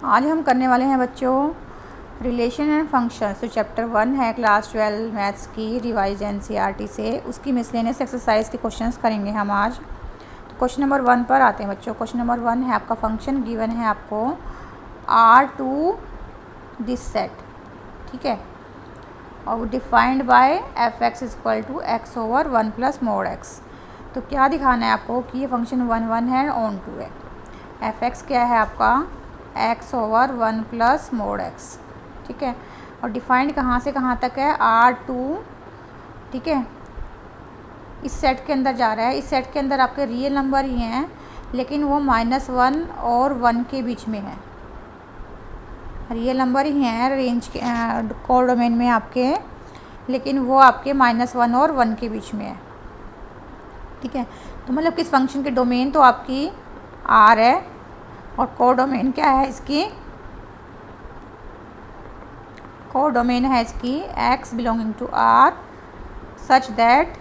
आज हम करने वाले हैं बच्चों रिलेशन एंड फंक्शन। तो चैप्टर 1 है क्लास 12 मैथ्स की रिवाइज एनसीईआरटी से, उसकी मिसलेनियस एक्सरसाइज के क्वेश्चंस करेंगे हम आज। तो क्वेश्चन नंबर 1 पर आते हैं बच्चों। क्वेश्चन नंबर 1 है आपका फंक्शन गिवन है आपको आर टू दिस सेट, ठीक है, और defined by f x equal to x over 1 plus mod x. तो क्या दिखाना है आपको कि ये फंक्शन 1 है ऑन टू है। एफ एक्स क्या है आपका x over 1 plus mod x, ठीक है, और डिफाइंड कहाँ से कहाँ तक है R2, ठीक है, इस सेट के अंदर जा रहा है। इस सेट के अंदर आपके रियल नंबर ही हैं, लेकिन वो -1 और 1 के बीच में है। रियल नंबर ही हैं रेंज के कोडोमेन में आपके, लेकिन वो आपके -1 और 1 के बीच में है, ठीक है। तो मतलब किस फंक्शन के डोमेन तो आपकी R है, और कोडोमेन क्या है इसकी, कोडोमेन है इसकी x belonging to R such that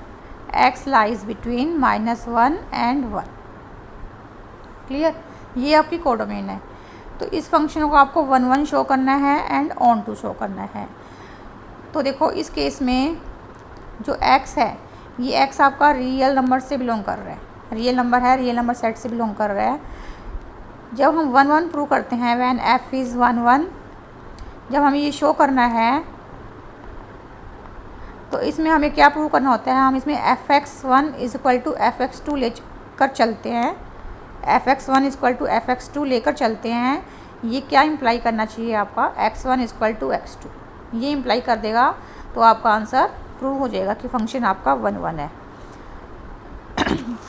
x lies between -1 and 1। Clear, ये आपकी कोडोमेन है। तो इस फंक्शन को आपको 1 शो करना है एंड ऑन टू शो करना है। तो देखो इस केस में जो x है, ये x आपका रियल नंबर से बिलोंग कर रहा है, रियल नंबर है, रियल नंबर सेट से बिलोंग कर रहा है। जब हम 1 प्रूव करते हैं व्हेन f इज़ 1, जब हमें ये शो करना है तो इसमें हमें क्या प्रूव करना होता है, हम इसमें fx1 is equal to fx2 लेकर चलते हैं, fx1 is equal to fx2 लेकर चलते हैं। ये क्या इम्प्लाई करना चाहिए आपका x1 is equal to x2, ये इम्प्लाई कर देगा तो आपका आंसर प्रूव हो जाएगा कि फंक्शन आपका 1 है।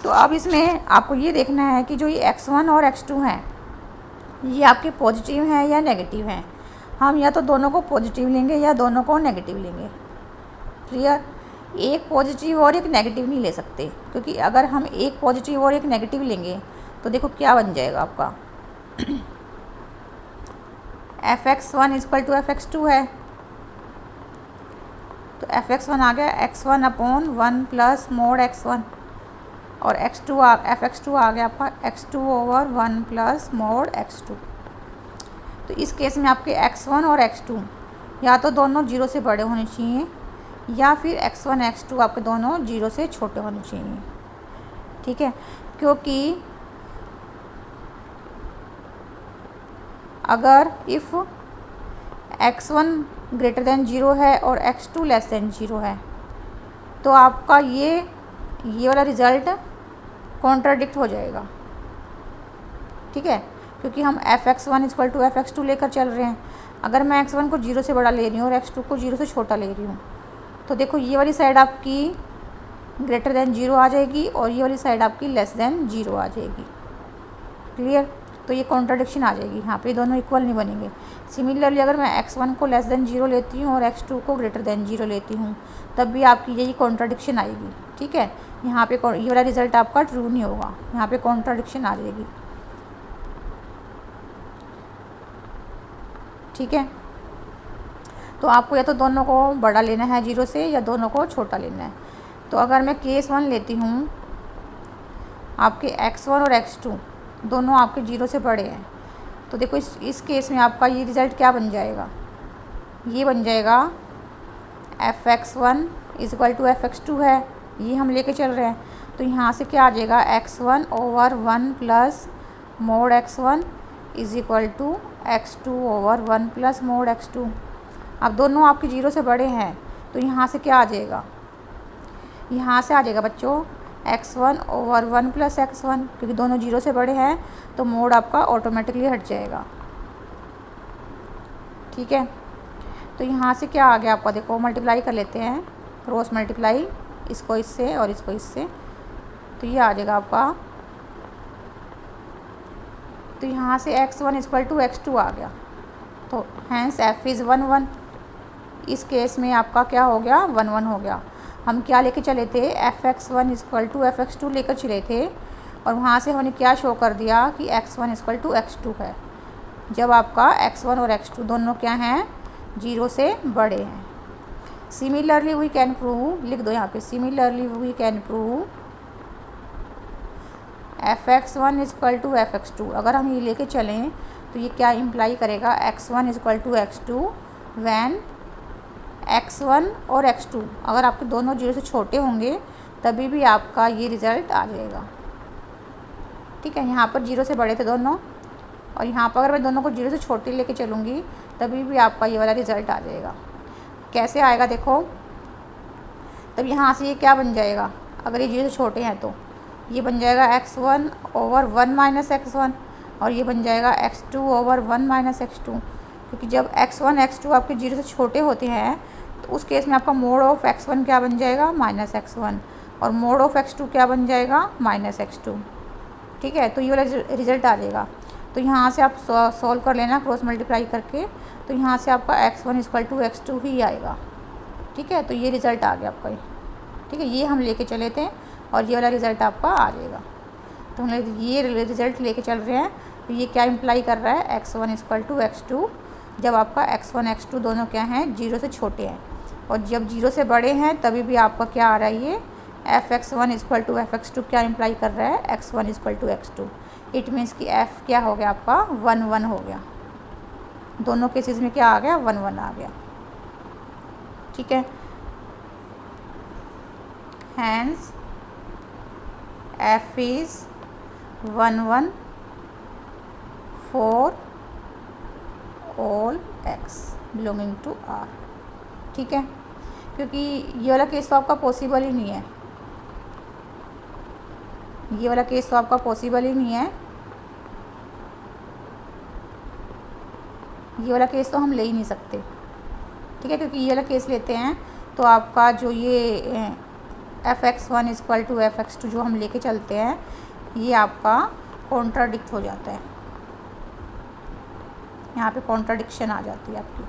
तो अब इसमें आपको ये देखना है कि जो ये x1 और x2 हैं ये आपके पॉजिटिव हैं या नेगेटिव हैं। हम या तो दोनों को पॉजिटिव लेंगे या दोनों को नेगेटिव लेंगे। क्लियर, एक पॉजिटिव और एक नेगेटिव नहीं ले सकते, क्योंकि अगर हम एक पॉजिटिव और एक नेगेटिव लेंगे तो देखो क्या बन जाएगा आपका fx1 is equal to fx2 है, तो fx1 आ गया x1 upon 1 plus mod x1, और fx2 आ गया आपका x2 over 1 plus mod x2। तो इस केस में आपके x1 और x2 या तो दोनों 0 से बड़े होने चाहिए, या फिर x1 x2 आपके दोनों 0 से छोटे होने चाहिए, ठीक है। क्योंकि अगर इफ़ x1 ग्रेटर देन 0 है और x2 लेस देन 0 है तो आपका ये वाला रिज़ल्ट कॉन्ट्राडिक्ट हो जाएगा, ठीक है, क्योंकि हम fx1 इक्वल टू fx2 लेकर चल रहे हैं। अगर मैं x1 को 0 से बड़ा ले रही हूँ और x2 को 0 से छोटा ले रही हूँ तो देखो ये वाली साइड आपकी ग्रेटर देन 0 आ जाएगी और ये वाली साइड आपकी लेस देन 0 आ जाएगी। क्लियर, तो ये कॉन्ट्राडिक्शन आ जाएगी, यहाँ पे दोनों इक्वल नहीं बनेंगे। सिमिलरली अगर मैं x1 को लेस देन 0 लेती हूँ और x2 को ग्रेटर देन 0 लेती हूँ तब भी आपकी यही कॉन्ट्राडिक्शन आएगी, ठीक है। यहाँ पे ये वाला रिज़ल्ट आपका ट्रू नहीं होगा, यहाँ पे कॉन्ट्राडिक्शन आ जाएगी, ठीक है। तो आपको या तो दोनों को बड़ा लेना है 0 से या दोनों को छोटा लेना है। तो अगर मैं केस 1 लेती हूँ, आपके x1 और x2 दोनों आपके 0 से बड़े हैं, तो देखो इस केस में आपका ये रिज़ल्ट क्या बन जाएगा, ये बन जाएगा fx1 is equal to fx2 है, ये हम लेके चल रहे हैं। तो यहाँ से क्या आ जाएगा x1 over 1 plus mod x1 is equal to x2 over 1 plus mod x2। अब दोनों आपके 0 से बड़े हैं तो यहाँ से क्या आ जाएगा, यहाँ से आ जाएगा बच्चों x1 ओवर 1 प्लस x1, क्योंकि दोनों 0 से बड़े हैं तो मोड आपका ऑटोमेटिकली हट जाएगा, ठीक है। तो यहाँ से क्या आ गया आपका, देखो मल्टीप्लाई कर लेते हैं, क्रॉस मल्टीप्लाई, इसको इससे और इसको इससे, तो ये आ जाएगा आपका। तो यहाँ से x1 इक्वल टू x2 आ गया, तो हैंस f इज़ 1 इस केस में आपका क्या हो गया 1 हो गया। हम क्या लेके चले थे fx1 इक्वल टू fx2 लेकर चले थे, और वहाँ से हमने क्या शो कर दिया कि x1 इक्वल टू x2 है, जब आपका x1 और x2 दोनों क्या हैं 0 से बड़े हैं। सिमिलरली वी कैन प्रूव, लिख दो यहाँ पे, similarly we can prove fx1 equal to fx2, अगर हम ये लेके चलें तो ये क्या इम्प्लाई करेगा, x1 equal to x2 van x1 और x2 अगर आपके दोनों 0 से छोटे होंगे तभी भी आपका ये रिज़ल्ट आ जाएगा। ठीक है, यहाँ पर 0 से बड़े थे दोनों, और यहाँ पर अगर मैं दोनों को 0 से छोटे लेके चलूँगी तभी भी आपका ये वाला रिज़ल्ट आ जाएगा। कैसे आएगा देखो, तब यहाँ से ये क्या बन जाएगा, अगर ये 0 से छोटे हैं तो ये बन जाएगा x1 ओवर 1 माइनस x1, और ये बन जाएगा x2 ओवर 1 माइनस x2, क्योंकि जब x1 x2 आपके 0 से छोटे होते हैं तो उस केस में आपका मोड ऑफ x1 क्या बन जाएगा, माइनस x1, और मोड ऑफ x2 क्या बन जाएगा, माइनस x2। ठीक है, तो ये वाला रिज़ल्ट आ जाएगा। तो यहाँ से आप सॉल्व कर लेना क्रॉस मल्टीप्लाई करके, तो यहाँ से आपका x1 इक्वल टू x2 ही आएगा। ठीक है, तो ये रिज़ल्ट आ गया आपका ये। ठीक है, ये हम लेके चले थे और ये वाला रिज़ल्ट आपका आ जाएगा। तो हम ये रिज़ल्ट लेके चल रहे हैं, तो ये क्या इम्प्लाई कर रहा है, x1 इक्वल टू x2 जब आपका x1 x2 दोनों क्या हैं, 0 से छोटे हैं, और जब 0 से बड़े हैं तभी भी आपका क्या आ रहा है, ये fx1 इक्वल टू fx2 क्या इम्प्लाई कर रहा है, x1 equal to x2। It means कि f क्या हो गया आपका, 1 1 हो गया। दोनों केसेस में क्या आ गया, 1 1 आ गया। ठीक है, hence f is 1 1 for all x belonging to R। ठीक है, क्योंकि ये वाला केस तो आपका पॉसिबल ही नहीं है, ये वाला केस तो आपका पॉसिबल ही नहीं है, ये वाला केस तो हम ले ही नहीं सकते। ठीक है, क्योंकि ये वाला केस लेते हैं तो आपका जो ये fx1 इक्वल टू fx2 जो हम लेके चलते हैं ये आपका कॉन्ट्राडिक्ट हो जाता है, यहाँ पे कॉन्ट्राडिक्शन आ जाती है आपकी।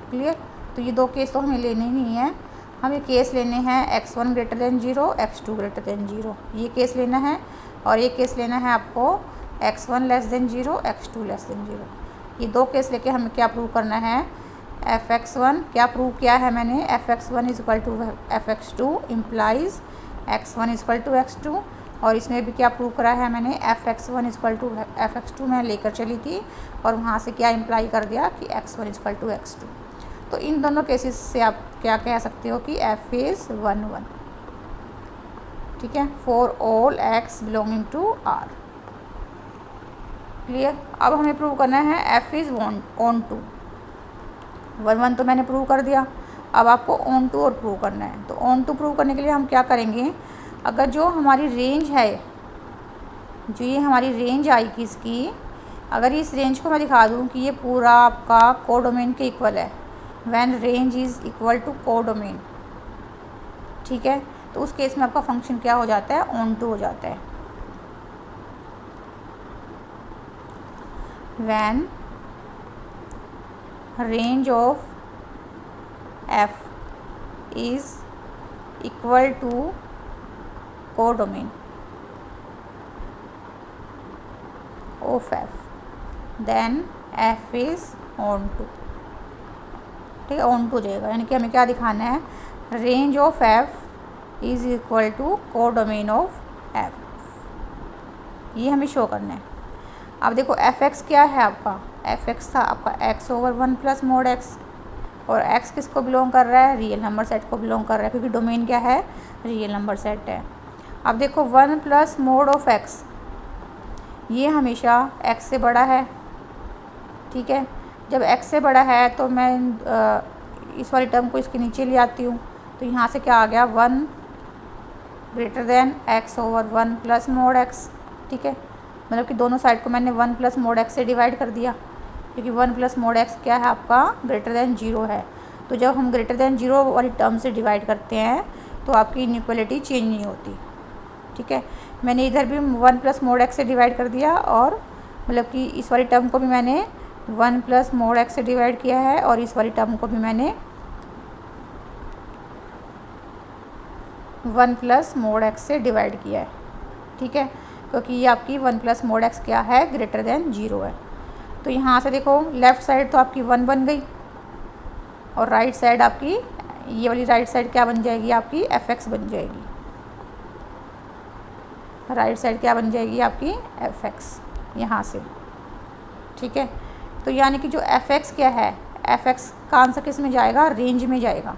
क्लियर, तो ये दो केस तो हमें लेने ही नहीं है, हमें केस लेने हैं x1 greater than 0 x2 greater than 0, ये केस लेना है, और ये केस लेना है आपको x1 less than 0 x2 less than 0। ये दो केस लेके हमें क्या प्रूव करना है, fx1 क्या प्रूव किया है मैंने, fx1 equal to fx2 implies x1 equal to x2, और इसमें भी क्या प्रूव करा है मैंने, fx1 इक्वल टू fx2 मैं लेकर चली थी और वहाँ से क्या इम्प्लाई कर दिया कि x1 इक्वल टू x2। तो इन दोनों केसेस से आप क्या कह सकते हो कि f इज़ 1 1। ठीक है, for all x belonging to R। Clear, अब हमें प्रूव करना है f इज़ ऑन टू। 1 1 तो मैंने प्रूव कर दिया, अब आपको ऑन टू और प्रूव करना है। तो ऑन टू प्रूव करने के लिए हम क्या करेंगे, अगर जो हमारी रेंज है, जो ये हमारी रेंज आएगी इसकी, अगर इस रेंज को मैं दिखा दूँ कि ये पूरा आपका कोडोमेन के इक्वल है, when range is equal to codomain. ठीक है, तो उस केस में आपका फंक्शन क्या हो जाता है, ऑन टू हो जाता है। When range of f is equal to codomain of f, then f is onto. ठीक है, ऑन टू हो जाएगा, यानी कि हमें क्या दिखाना है, range of f is equal to codomain of f, ये हमें शो करना है। अब देखो fx क्या है आपका, fx था आपका x over 1 plus mode x, और x किसको बिलोंग कर रहा है, रियल नंबर सेट को बिलोंग कर रहा है, क्योंकि डोमेन क्या है, रियल नंबर सेट है। अब देखो 1 प्लस मोड ऑफ x, ये हमेशा x से बड़ा है। ठीक है, जब x से बड़ा है तो मैं इस वाली टर्म को इसके नीचे ले आती हूँ, तो यहाँ से क्या आ गया, 1 greater than x over 1 plus mode x। ठीक है, मतलब कि दोनों साइड को मैंने 1 प्लस मोड x से डिवाइड कर दिया, क्योंकि 1 प्लस मोड x क्या है आपका, ग्रेटर देन 0 है। तो जब हम ग्रेटर देन 0 वाली टर्म से डिवाइड करते हैं तो आपकी इनइक्वालिटी चेंज नहीं होती। ठीक है, मैंने इधर भी 1 प्लस मोड x से डिवाइड कर दिया, और मतलब कि इस वाली टर्म को भी मैंने 1 प्लस मोड x से डिवाइड किया है, और इस वाली टर्म को भी मैंने 1 प्लस मोड x से डिवाइड किया है। ठीक है, क्योंकि ये आपकी 1 प्लस मोड x क्या है, ग्रेटर देन 0 है। तो यहाँ से देखो लेफ़्ट साइड तो आपकी 1 बन गई, और राइट साइड आपकी, ये वाली राइट साइड क्या बन जाएगी, आपकी fx बन जाएगी। राइट साइड क्या बन जाएगी आपकी एफ एक्स यहाँ से, ठीक है। तो यानी कि जो एफ एक्स क्या है, एफ एक्स का आंसर किस में जाएगा, रेंज में जाएगा।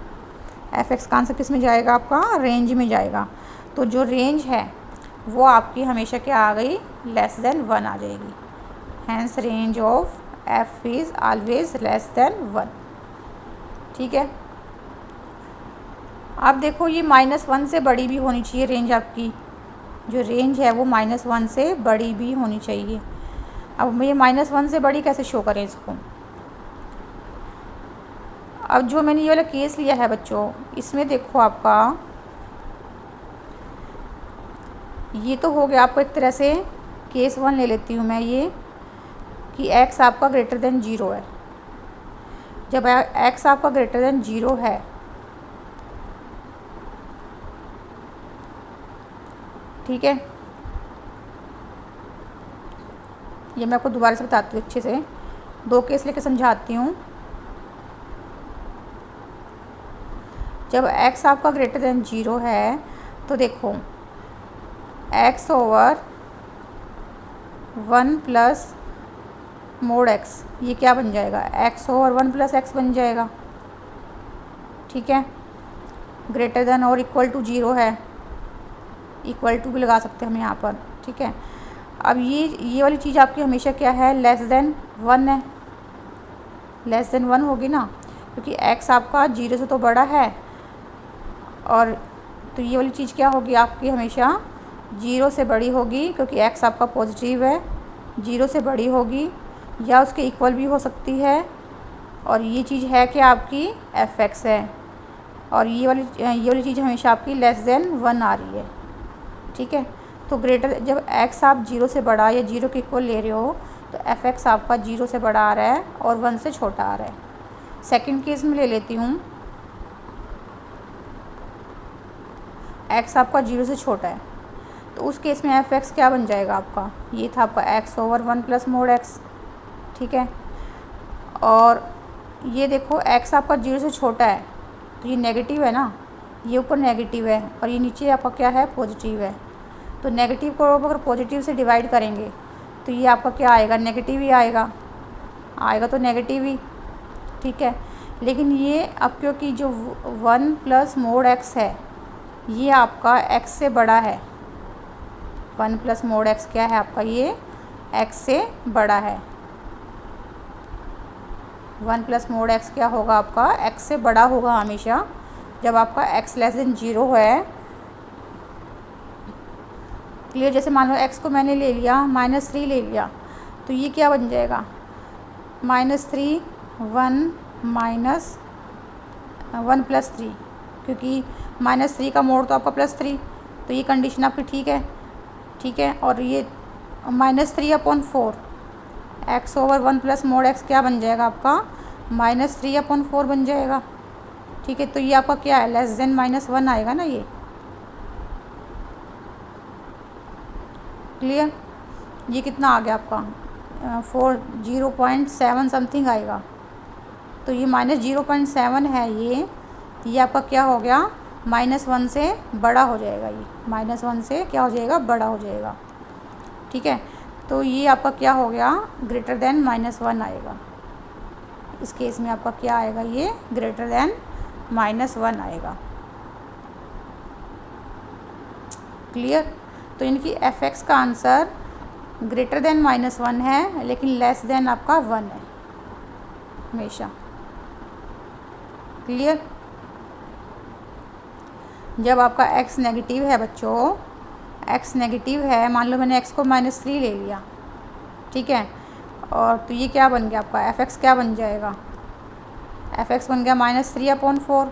एफ एक्स का आंसर किस में जाएगा आपका, रेंज में जाएगा। तो जो रेंज है वो आपकी हमेशा क्या आ गई, लेस देन 1 आ जाएगी। Hence range of f is always less than 1, ठीक है। अब देखो ये -1 से बड़ी भी होनी चाहिए रेंज आपकी, जो रेंज है वो -1 से बड़ी भी होनी चाहिए। अब ये -1 से बड़ी कैसे शो करें इसको। अब जो मैंने ये वाला केस लिया है बच्चों, इसमें देखो आपका ये तो हो गया आपको एक तरह से केस 1 ले लेती हूँ मैं ये, कि x आपका ग्रेटर देन 0 है। जब x आपका ग्रेटर देन 0 है, ठीक है, ये मैं आपको दोबारा से बताती हूँ अच्छे से, 2 केस लेके समझाती हूँ। जब x आपका ग्रेटर देन 0 है तो देखो x over 1 plus mode x, ये क्या बन जाएगा, x ओवर 1 प्लस x बन जाएगा, ठीक है। ग्रेटर देन और इक्वल टू 0 है, इक्वल टू भी लगा सकते हैं हम यहाँ पर, ठीक है। अब ये वाली चीज़ आपकी हमेशा क्या है, लेस देन 1 है, लेस देन 1 होगी ना, क्योंकि x आपका 0 से तो बड़ा है। और तो ये वाली चीज़ क्या होगी आपकी, हमेशा 0 से बड़ी होगी, क्योंकि x आपका पॉजिटिव है, 0 से बड़ी होगी या उसके इक्वल भी हो सकती है। और ये चीज़ है कि आपकी एफ एक्स है, और ये वाली चीज़ हमेशा आपकी लेस देन 1 आ रही है, ठीक है। तो ग्रेटर, जब x आप 0 से बड़ा या 0 के इक्वल ले रहे हो तो एफ एक्स आपका 0 से बड़ा आ रहा है और 1 से छोटा आ रहा है। सेकंड केस में ले लेती हूँ, x आपका 0 से छोटा है, तो उस केस में एफ एक्स क्या बन जाएगा आपका, ये था आपका x over 1 plus mode x, ठीक है। और ये देखो x आपका 0 से छोटा है तो ये नेगेटिव है ना, ये ऊपर नेगेटिव है और ये नीचे आपका क्या है, पॉजिटिव है। तो नेगेटिव को अगर पॉजिटिव से डिवाइड करेंगे तो ये आपका क्या आएगा, नेगेटिव ही आएगा तो नेगेटिव ही, ठीक है। लेकिन ये अब क्योंकि जो 1 प्लस मोड x है ये आपका x से बड़ा है, 1 प्लस मोड x क्या है आपका, ये x से बड़ा है। 1 प्लस मोड x क्या होगा आपका, x से बड़ा होगा हमेशा जब आपका x लेस देन 0 है, क्लियर। जैसे मान लो x को मैंने ले लिया -3 ले लिया, तो ये क्या बन जाएगा, -3 1 प्लस 3, क्योंकि -3 का मोड तो आपका +3, तो ये कंडीशन आपकी ठीक है। और ये -3/4 x over 1 plus mode x क्या बन जाएगा आपका, -3/4 बन जाएगा, ठीक है। तो ये आपका क्या है, लेस देन -1 आएगा ना, ये क्लियर। ये कितना आ गया आपका 0.7 समथिंग आएगा, तो ये -0.7 है, ये आपका क्या हो गया, -1 से बड़ा हो जाएगा, ये -1 से क्या हो जाएगा, बड़ा हो जाएगा, ठीक है। तो ये आपका क्या हो गया, ग्रेटर देन -1 आएगा। इस केस में आपका क्या आएगा, ये ग्रेटर देन -1 आएगा, क्लियर। तो इनकी एफ एक्स का आंसर ग्रेटर देन -1 है, लेकिन लेस देन आपका 1 है हमेशा, क्लियर। जब आपका x नेगेटिव है बच्चों, x नेगेटिव है, मान लो मैंने x को -3 ले लिया, ठीक है, और तो ये क्या बन गया आपका, एफ एक्स क्या बन जाएगा, एफ एक्स बन गया -3/4,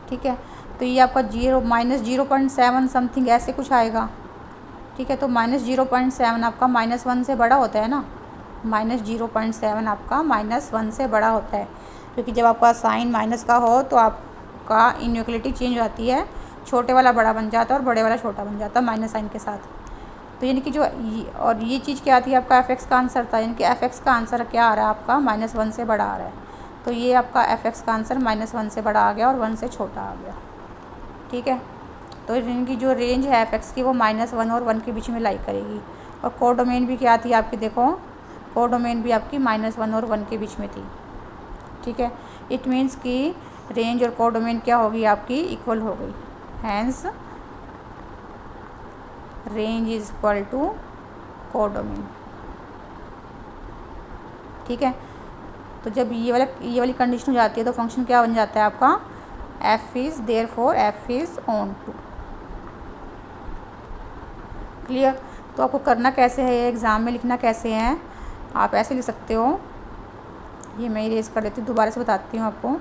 ठीक है। तो ये आपका -0.7 समथिंग ऐसे कुछ आएगा, ठीक है। तो -0.7 आपका -1 से बड़ा होता है ना, -0.7 आपका -1 से बड़ा होता है, क्योंकि जब आपका साइन माइनस का हो तो आपका इनइक्वालिटी चेंज हो जाती है, छोटे वाला बड़ा बन जाता है और बड़े वाला छोटा बन जाता है माइनस साइन के साथ। तो यानी कि और ये चीज़ क्या थी, आपका एफ एक्स का आंसर था, यानी कि एफ एक्स का आंसर क्या आ रहा है आपका, -1 से बड़ा आ रहा है। तो ये आपका एफ एक्स का आंसर -1 से बड़ा आ गया और 1 से छोटा आ गया, ठीक है। तो इनकी जो रेंज है f(x) की वो -1 और 1 के बीच में लाई करेगी। और कोडोमेन भी क्या थी आपकी, देखो कोडोमेन भी आपकी -1 और 1 के बीच में थी। ठीक है, इट मीन्स कि रेंज और कोडोमेन क्या होगी आपकी, इक्वल हो गई। Hence range is equal to codomain. ठीक है, तो जब ये वाली कंडीशन हो जाती है तो फंक्शन क्या बन जाता है आपका, f is therefore f is onto. क्लियर। तो आपको करना कैसे है, एग्ज़ाम में लिखना कैसे है, आप ऐसे लिख सकते हो। ये मैं इरेज कर देती हूँ, दोबारा से बताती हूँ आपको।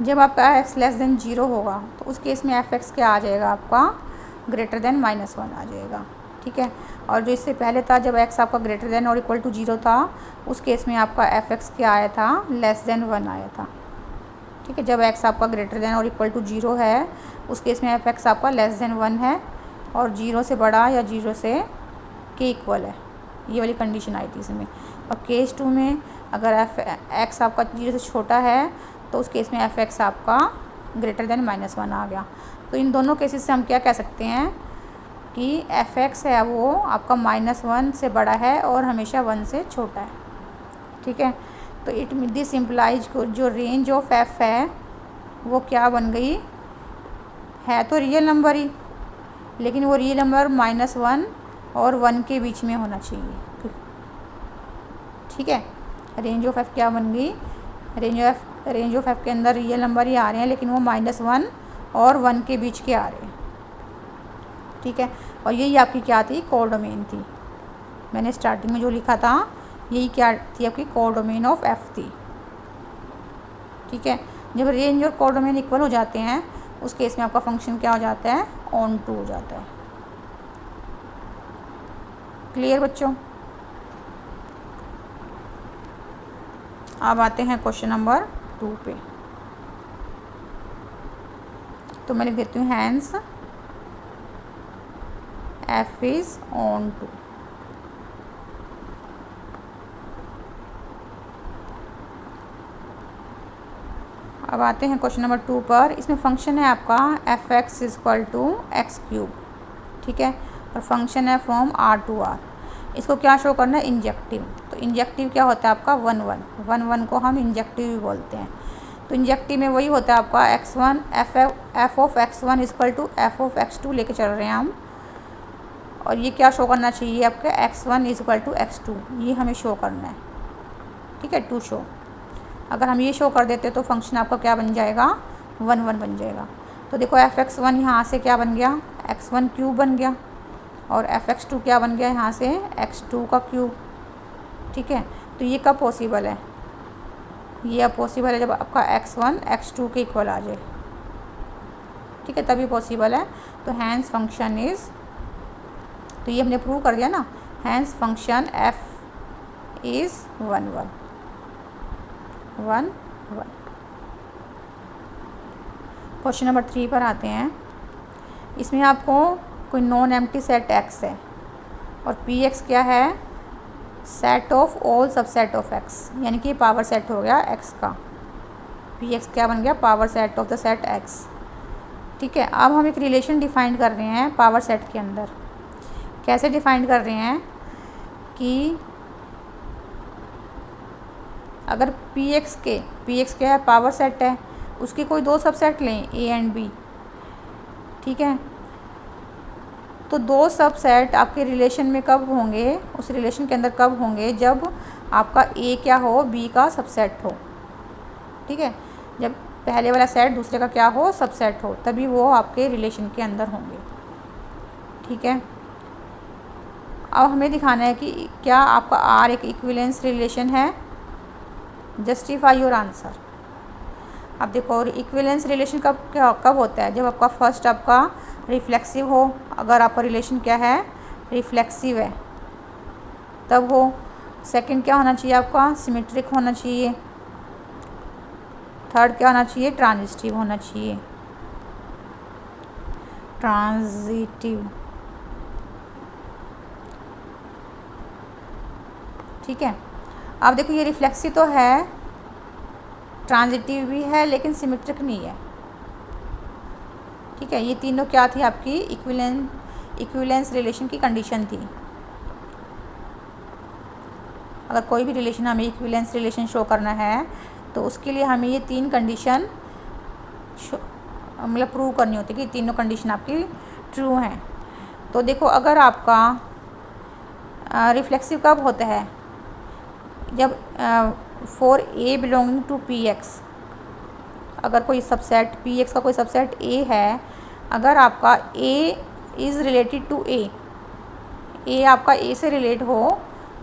जब आपका x लेस देन 0 होगा तो उस केस में f(x) क्या आ जाएगा आपका, ग्रेटर देन -1 आ जाएगा। ठीक है, और जो इससे पहले था जब x आपका ग्रेटर देन और इक्वल टू 0 था, उस केस में आपका f(x) क्या आया था, लेस देन 1 आया था। ठीक है, जब x आपका ग्रेटर देन और इक्वल टू 0 है, उस केस में f(x) आपका लेस देन 1 है और 0 से बड़ा या 0 से के इक्वल है। ये वाली कंडीशन आई थी इसमें। और केस 2 में अगर f(x) आपका 0 से छोटा है तो उस केस में f(x) आपका ग्रेटर देन -1 आ गया। तो इन दोनों केसेस से हम क्या कह सकते हैं कि f(x) है वो आपका -1 से बड़ा है और हमेशा 1 से छोटा है। ठीक है, तो इट दिस इम्प्लाइज को जो रेंज ऑफ f है वो क्या बन गई, है तो रियल नंबर ही, लेकिन वो रियल नंबर -1 और 1 के बीच में होना चाहिए। ठीक है, रेंज ऑफ f क्या बन गई, रेंज ऑफ f के अंदर रियल नंबर ही आ रहे हैं, लेकिन वो -1 और 1 के बीच के आ रहे हैं। ठीक है, और यही आपकी क्या थी, कोडोमेन थी। मैंने स्टार्टिंग में जो लिखा था यही क्या थी आपकी, कोडोमेन ऑफ f थी। ठीक है, जब रेंज और कोडोमेन इक्वल हो जाते हैं उस केस में आपका फंक्शन क्या हो जाता है, ऑन टू हो जाता है। क्लियर बच्चों। अब आते हैं क्वेश्चन नंबर 2 पे। तो मैं लिख देती हूँ hence f is onto. अब आते हैं क्वेश्चन नंबर 2 पर। इसमें फंक्शन है आपका f(x) is equal to x³। ठीक है, और फंक्शन है फ्रॉम r टू r। इसको क्या शो करना है, इंजेक्टिव। तो इंजेक्टिव क्या होता है आपका, 1 को हम इंजेक्टिव भी बोलते हैं। तो इंजेक्टिव में वही होता है आपका x1 f(x1) is equal to f(x2) लेके चल रहे हैं हम। और ये क्या शो करना चाहिए आपके, x1 is equal to x2, ये हमें शो करना है। ठीक है, टू शो। अगर हम ये शो कर देते तो फंक्शन आपका क्या बन जाएगा, 1 बन जाएगा। तो देखो f(x1) यहाँ से क्या बन गया, x1³ बन गया, और f(x2) क्या बन गया यहाँ से, x2 का क्यूब। ठीक है, तो ये कब पॉसिबल है, ये अब पॉसिबल है जब आपका x1 x2 के इक्वल आ जाए। ठीक है, तभी पॉसिबल है। तो हैंस फंक्शन इज़, तो ये हमने प्रूव कर दिया ना, hence function f is 1 1। Question number 3 पर आते हैं। इसमें आपको कोई नॉन एम्प्टी सेट x है और px क्या है, set of all subset of x, यानी कि पावर सेट हो गया x का। px क्या बन गया, power set of the set x। ठीक है, अब हम एक रिलेशन डिफाइन कर रहे हैं पावर सेट के अंदर। कैसे डिफाइन कर रहे हैं कि अगर px क्या है, पावर सेट है, उसके कोई दो सबसेट लें a एंड b। ठीक है, तो दो सबसेट आपके रिलेशन में कब होंगे, उस रिलेशन के अंदर कब होंगे, जब आपका a क्या हो, b का सबसेट हो। ठीक है, जब पहले वाला सेट दूसरे का क्या हो, सबसेट हो, तभी वो आपके रिलेशन के अंदर होंगे। ठीक है, अब हमें दिखाना है कि क्या आपका R एक इक्विवेलेंस रिलेशन है। Justify your answer. अब देखो इक्विवेलेंस रिलेशन कब होता है, जब आपका फर्स्ट आपका रिफ्लेक्सिव हो। अगर आपका रिलेशन क्या है, रिफ्लेक्सिव है, तब हो। सेकंड क्या होना चाहिए आपका, सिमेट्रिक होना चाहिए। थर्ड क्या होना चाहिए, ट्रांजिस्टिव होना चाहिए। ट्रांजिटिव, ठीक है। अब देखो ये रिफ्लेक्सिव तो है, ट्रांजिटिव भी है, लेकिन सिमेट्रिक नहीं है, ठीक है। ये तीनों क्या थी आपकी इक्विवेलेंस रिलेशन की कंडीशन थी। अगर कोई भी रिलेशन हमें इक्विवेलेंस रिलेशन शो करना है तो उसके लिए हमें ये तीन कंडीशन मतलब प्रूव करनी होती है कि तीनों कंडीशन आपकी ट्रू हैं। तो देखो अगर आपका रिफ्लेक्सिव कब होता है, जब for A belonging to P X, अगर कोई सबसेट पी एक्स का कोई सबसेट ए है, अगर आपका ए इज़ रिलेटेड टू ए आपका ए से रिलेट हो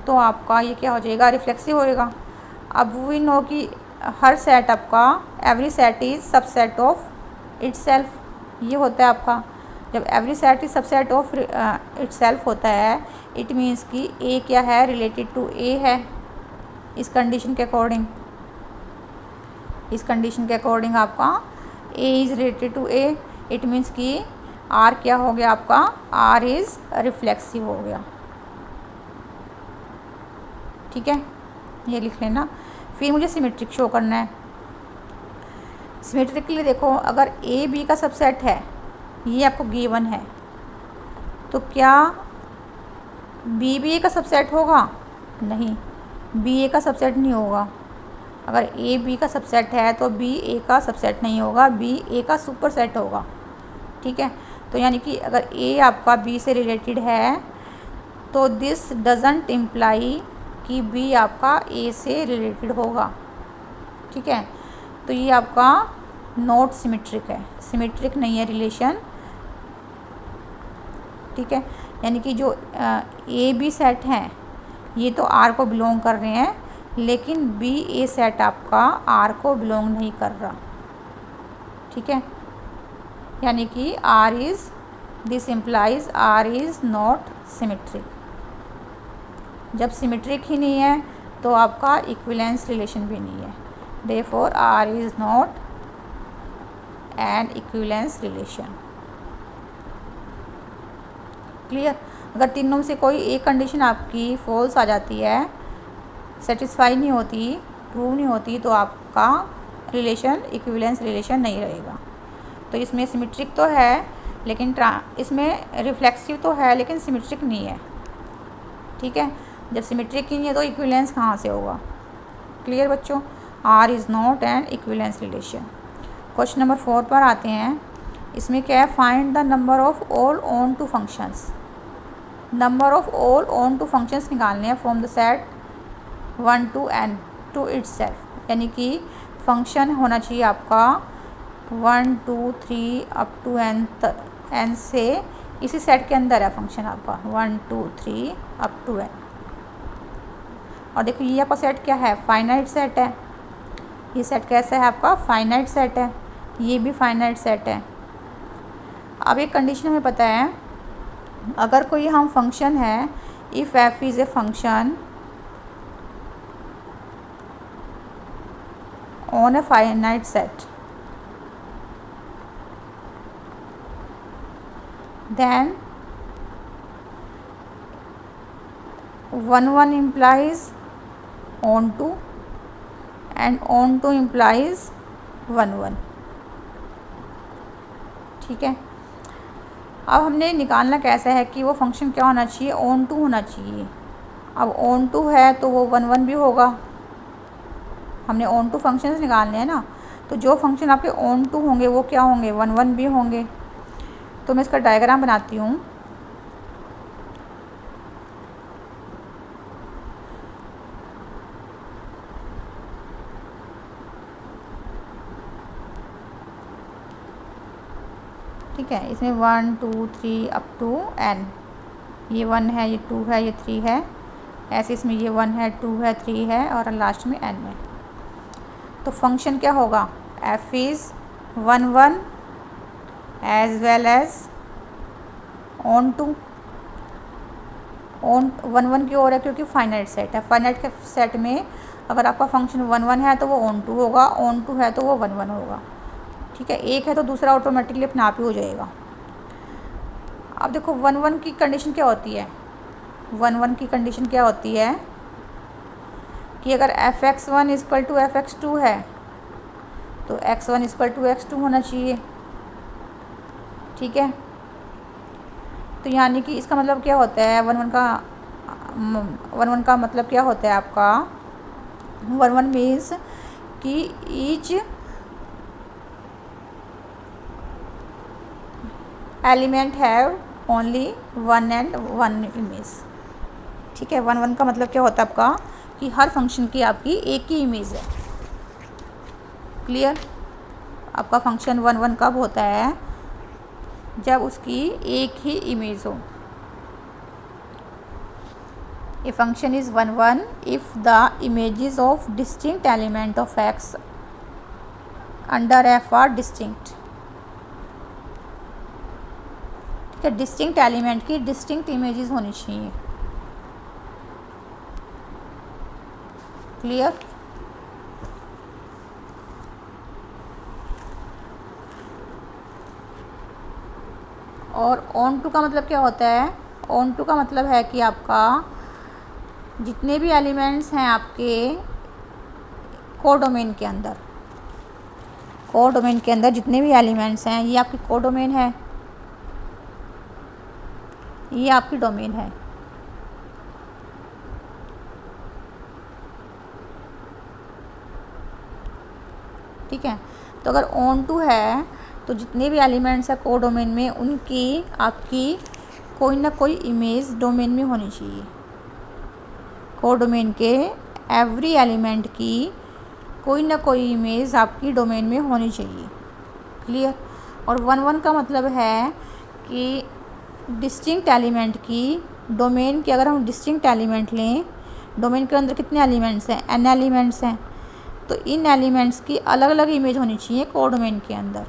तो आपका ये क्या हो जाएगा, रिफ्लेक्सिव होएगा। अब वी नो कि हर सेट आपका every set is subset of itself, ये होता है आपका। जब every set is subset of itself होता है, इट मीन्स कि ए क्या है, रिलेटेड टू ए है। इस कंडीशन के अकॉर्डिंग आपका A is related to A, it means कि आर क्या हो गया आपका, आर इज़ रिफ्लेक्सिव हो गया, ठीक है। ये लिख लेना। फिर मुझे सिमेट्रिक शो करना है। सिमेट्रिक के लिए देखो, अगर ए बी का सबसेट है, ये आपको गिवन है, तो क्या बी ए का सबसेट होगा? नहीं, बी ए का सबसेट नहीं होगा। अगर ए बी का सबसेट है तो बी ए का सबसेट नहीं होगा, बी ए का सुपरसेट होगा, ठीक है। तो यानी कि अगर ए आपका बी से रिलेटेड है तो दिस डजंट इम्प्लाई कि बी आपका ए से रिलेटेड होगा, ठीक है। तो ये आपका नॉट सिमेट्रिक है, सिमेट्रिक नहीं है रिलेशन, ठीक है। यानी कि जो ए बी सेट हैं ये तो आर को बिलोंग कर रहे हैं, लेकिन बी ए सेट आपका आर को बिलोंग नहीं कर रहा, ठीक है। यानी कि R is, this implies R is not symmetric. जब सिमेट्रिक ही नहीं है तो आपका इक्विवेलेंस रिलेशन भी नहीं है, therefore R is not an equivalence relation. Clear. अगर तीनों से कोई एक कंडीशन आपकी फॉल्स आ जाती है, सेटिस्फाई नहीं होती, प्रूव नहीं होती, तो आपका रिलेशन इक्विवेलेंस रिलेशन नहीं रहेगा। तो इसमें सिमेट्रिक तो है लेकिन इसमें रिफ्लेक्सिव तो है लेकिन सिमेट्रिक नहीं है, ठीक है। जब सिमेट्रिक ही नहीं है तो इक्विवेलेंस कहाँ से होगा? क्लियर बच्चों। R is not an equivalence relation. Question number 4 पर आते हैं। इसमें क्या है, find the number of all onto functions. Number of all onto functions निकालने हैं from the set 1 to n to itself. यानी कि फंक्शन होना चाहिए आपका 1 2 3 अप टू n से, इसी सेट के अंदर है फंक्शन आपका 1 2 3 अप टू n। और देखो ये आपका सेट क्या है, फाइनाइट सेट है। ये सेट कैसा है आपका, फाइनाइट सेट है। ये भी फाइनाइट सेट है। अब एक कंडीशन हमें पता है, अगर कोई हम फंक्शन है, if f is a function on a finite set, then 1 1 implies on to and on to implies 1 1, ठीक है। अब हमने निकालना कैसा है कि वो फंक्शन क्या होना चाहिए, ऑन टू होना चाहिए। अब ऑन टू है तो वो 1 1 भी होगा। हमने ऑन टू फंक्शंस निकालने हैं ना, तो जो फंक्शन आपके ऑन टू होंगे वो क्या होंगे, 1 1 भी होंगे। तो मैं इसका डायग्राम बनाती हूँ। ठीक है, इसमें 1 2 3 अप टू n, ये 1 है, ये 2 है, ये 3 है, ऐसे इसमें ये 1 है, 2 है, 3 है और लास्ट में n है। तो फंक्शन क्या होगा, f is 1 1 as well as onto. On 1 1 की ओर है क्योंकि फाइनाइट सेट है। फाइनाइट के सेट में अगर आपका फंक्शन 1 1 है तो वो ऑन टू होगा, ऑन टू है तो वो 1 1 होगा, ठीक है। एक है तो दूसरा ऑटोमेटिकली अपने आप ही हो जाएगा। अब देखो 1 1 की कंडीशन क्या होती है, 1 1 की कंडीशन क्या होती है कि अगर fx1 इक्वल टू fx2 है तो x1 इक्वल टू x2 होना चाहिए। ठीक है, तो यानी कि इसका मतलब क्या होता है, 1 1 का मतलब क्या होता है आपका, 1 1 मीन्स कि each element have only 1 and 1 image. ठीक है, 1 1 का मतलब क्या होता है आपका कि हर फंक्शन की आपकी एक ही इमेज है। क्लियर, आपका फंक्शन 1 1 कब होता है, जब उसकी एक ही इमेज हो। A function is 1 1 if the images of distinct element of x under F R distinct. ठीक है, डिस्टिंक्ट एलिमेंट की डिस्टिंक्ट इमेजेस होनी चाहिए। क्लियर, और ऑन टू का मतलब क्या होता है, ऑन टू का मतलब है कि आपका जितने भी एलिमेंट्स हैं आपके कोडोमेन के अंदर, कोडोमेन के अंदर जितने भी एलिमेंट्स हैं ये आपकी कोडोमेन है, ये आपकी डोमेन है। ठीक है, तो अगर ऑन टू है तो जितने भी एलिमेंट्स हैं कोडोमेन में उनकी आपकी कोई ना कोई इमेज डोमेन में होनी चाहिए। कोडोमेन के एवरी एलिमेंट की कोई ना कोई इमेज आपकी डोमेन में होनी चाहिए। क्लियर, और 1 1 का मतलब है कि डिस्टिंक्ट एलिमेंट की डोमेन की, अगर हम डिस्टिंक्ट एलिमेंट लें, डोमेन के अंदर कितने एलिमेंट्स हैं, n एलिमेंट्स हैं, तो इन एलिमेंट्स की अलग अलग इमेज होनी चाहिए कोडोमेन के अंदर।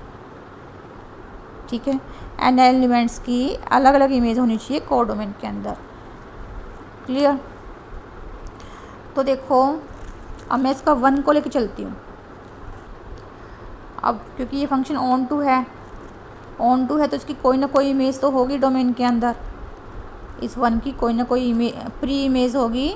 ठीक है, n एलिमेंट्स की अलग अलग इमेज होनी चाहिए कोडोमेन के अंदर। क्लियर, तो देखो अब मैं इसका 1 को लेके चलती हूँ। अब क्योंकि ये फंक्शन ऑन टू है, ऑन टू है तो इसकी कोई ना कोई इमेज तो होगी डोमेन के अंदर, इस 1 की कोई ना कोई प्री इमेज होगी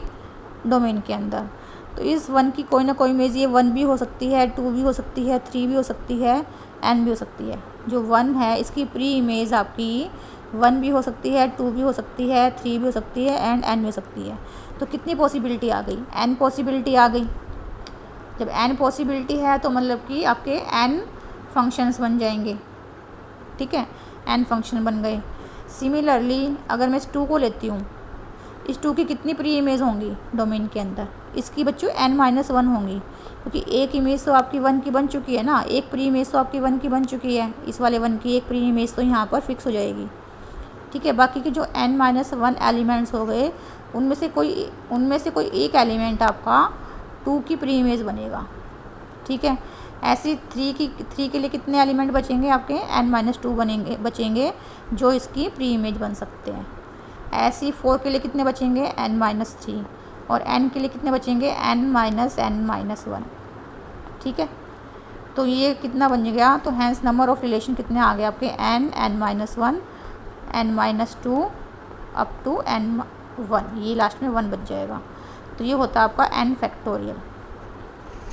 डोमेन के अंदर। तो इस 1 की कोई ना कोई इमेज, ये 1 भी हो सकती है, 2 भी हो सकती है, 3 भी हो सकती है, n भी हो सकती है। जो 1 है इसकी प्री इमेज आपकी 1 भी हो सकती है, 2 भी हो सकती है, 3 भी हो सकती है एंड n भी हो सकती है। तो कितनी पॉसिबिलिटी आ गई, n पॉसिबिलिटी आ गई। जब n पॉसिबिलिटी है तो मतलब कि आपके n फंक्शंस बन जाएंगे। ठीक है, n फंक्शन बन गए। सिमिलरली अगर मैं इस 2 को लेती हूँ, इस 2 की कितनी प्री इमेज होंगी डोमेन के अंदर, इसकी बच्चों n-1 होंगी, क्योंकि एक इमेज तो आपकी 1 की बन चुकी है ना, एक प्री इमेज तो आपकी 1 की बन चुकी है, इस वाले 1 की एक प्री इमेज तो यहाँ पर फिक्स हो जाएगी। ठीक है, बाकी के जो n-1 एलिमेंट्स हो गए उनमें से कोई एक एलिमेंट आपका 2 की प्री इमेज बनेगा। ठीक है, ऐसी 3 के लिए कितने एलिमेंट बचेंगे आपके, n-2 बचेंगे जो इसकी प्री इमेज बन सकते हैं। ऐसी 4 के लिए कितने बचेंगे, n-3, और n के लिए कितने बचेंगे, n-1। ठीक है, तो ये कितना बन गया, तो हैंस नंबर ऑफ रिलेशन कितने आ गए आपके, n-1, n-2 up to n1, ये लास्ट में 1 बच जाएगा। तो ये होता है आपका n factorial.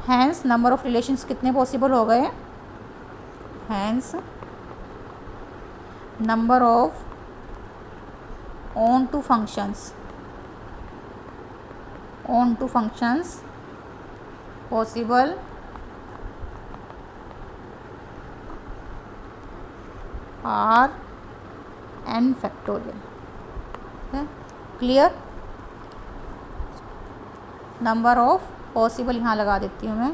Hence number of relations कितने पॉसिबल हो गए, hence number of onto functions possible are n factorial. Clear, number of possible यहाँ लगा देती हूँ मैं,